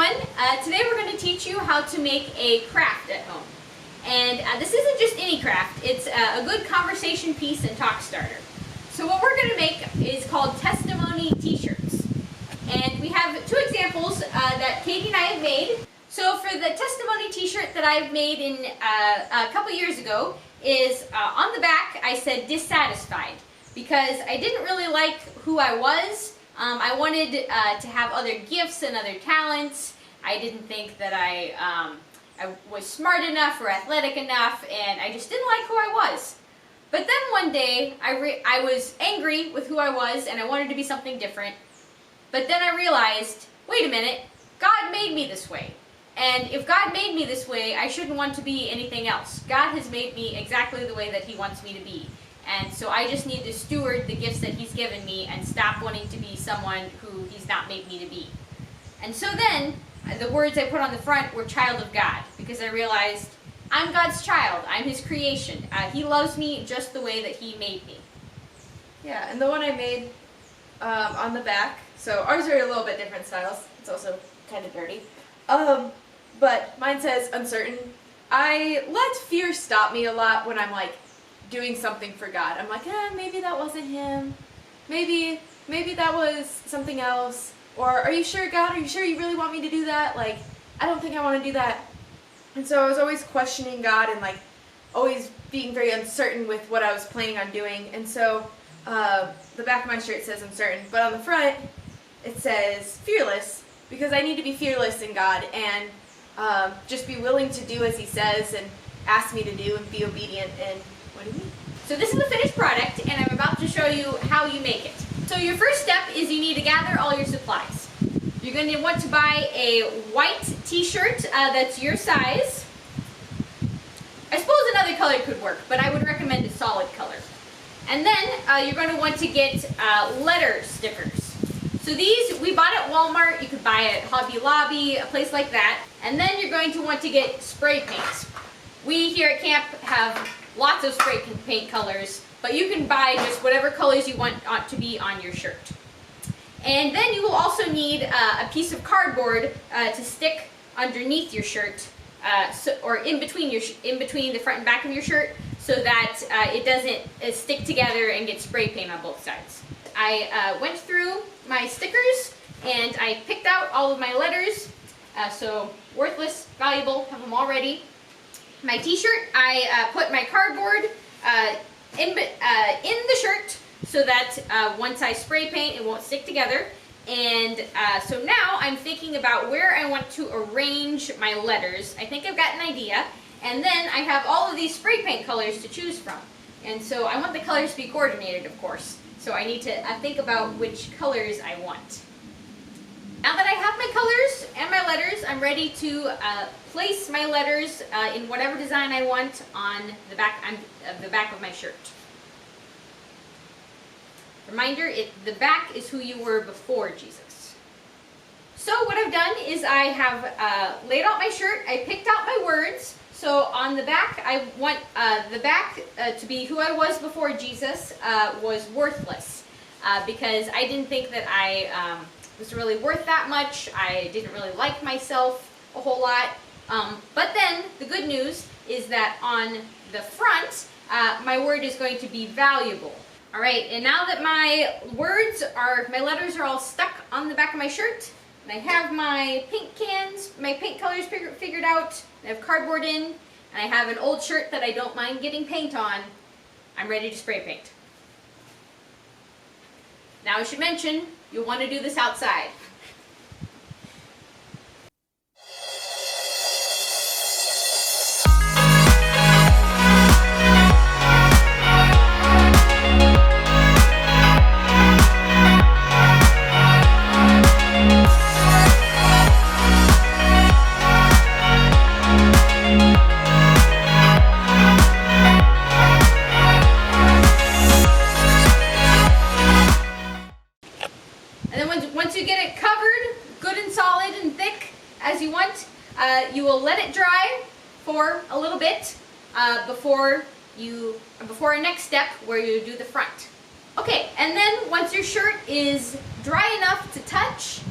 everyone. Today we're going to teach you how to make a craft at home. And this isn't just any craft, it's a good conversation piece and talk starter. So what we're going to make is called testimony t-shirts. And we have two examples that Katie and I have made. So for the testimony t-shirt that I've made in a couple years ago is on the back I said dissatisfied because I didn't really like who I was. I wanted to have other gifts and other talents. I didn't think that I was smart enough or athletic enough, and I just didn't like who I was. But then one day, I was angry with who I was, and I wanted to be something different. But then I realized, wait a minute, God made me this way. And if God made me this way, I shouldn't want to be anything else. God has made me exactly the way that He wants me to be. And so I just need to steward the gifts that He's given me and stop wanting to be someone who He's not made me to be. And so then, the words I put on the front were child of God, because I realized I'm God's child. I'm His creation. He loves me just the way that He made me. Yeah, and the one I made on the back, so ours are a little bit different styles. It's also kind of dirty. But mine says uncertain. I let fear stop me a lot when I'm like doing something for God. I'm like, maybe that wasn't Him. Maybe that was something else. Or, are you sure, God? Are you sure you really want me to do that? Like, I don't think I want to do that. And so I was always questioning God and like always being very uncertain with what I was planning on doing. And so the back of my shirt says uncertain, but on the front it says fearless, because I need to be fearless in God and just be willing to do as He says and ask me to do and be obedient. And what do you mean? So this is the finished product, and I'm about to show you how you make it. So your first step is you need to gather all your supplies. You're going to want to buy a white t-shirt that's your size. I suppose another color could work, but I would recommend a solid color. And then you're going to want to get letter stickers. So these we bought at Walmart. You could buy at Hobby Lobby, a place like that. And then you're going to want to get spray paints. We here at camp have lots of spray paint colors, but you can buy just whatever colors you want to be on your shirt. And then you will also need a piece of cardboard to stick underneath your shirt, or in between the front and back of your shirt, so that it doesn't stick together and get spray paint on both sides. I went through my stickers and I picked out all of my letters. So worthless, valuable, have them all ready. My t-shirt, I put my cardboard in the shirt so that once I spray paint, it won't stick together. And so now I'm thinking about where I want to arrange my letters. I think I've got an idea. And then I have all of these spray paint colors to choose from. And so I want the colors to be coordinated, of course. So I need to think about which colors I want. Now that I have my colors and my letters, I'm ready to place my letters in whatever design I want on the back of my shirt. Reminder, the back is who you were before Jesus. So what I've done is I have laid out my shirt. I picked out my words. So on the back, I want the back to be who I was before Jesus was worthless, because I didn't think that I was really worth that much. I didn't really like myself a whole lot. But then the good news is that on the front, my word is going to be valuable. All right, and now that my letters are all stuck on the back of my shirt, and I have my paint cans, my paint colors figured out, I have cardboard in, and I have an old shirt that I don't mind getting paint on, I'm ready to spray paint. Now I should mention, you'll want to do this outside. Once you get it covered, good and solid and thick as you want, you will let it dry for a little bit before our next step where you do the front. Okay, and then once your shirt is dry enough to touch,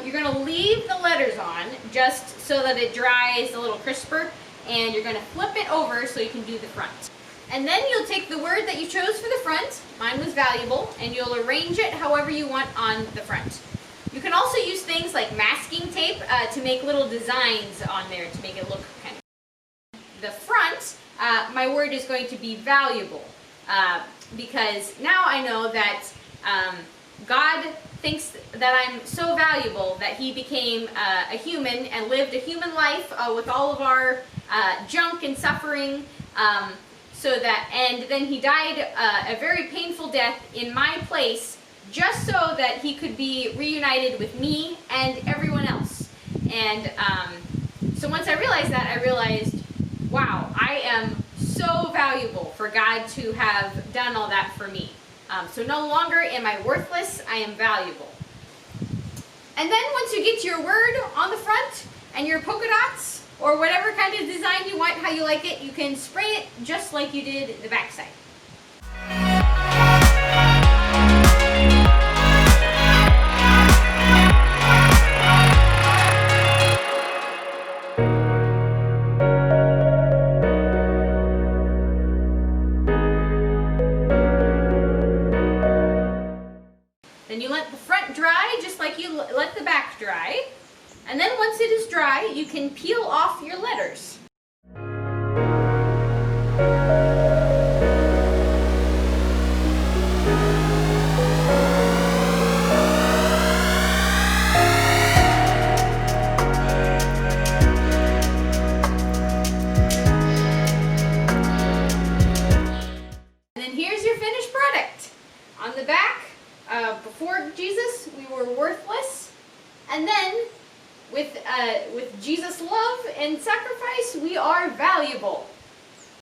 you're going to leave the letters on just so that it dries a little crisper, and you're going to flip it over so you can do the front. And then you'll take the word that you chose for the front, mine was valuable, and you'll arrange it however you want on the front. You can also use things like masking tape to make little designs on there to make it look kind of. The front, my word is going to be valuable, because now I know that God thinks that I'm so valuable that he became a human and lived a human life with all of our junk and suffering, and then he died a very painful death in my place, just so that he could be reunited with me and everyone else. And so once I realized that, I realized, wow, I am so valuable for God to have done all that for me. So no longer am I worthless, I am valuable. And then once you get your word on the front and your polka dots, or whatever kind of design you want, how you like it, you can spray it just like you did the backside. Then you let the front dry just like you let the back dry. And then once it is dry, you can peel off your letters. And then here's your finished product. On the back, before Jesus, we were worthless, and then with Jesus' love and sacrifice, we are valuable.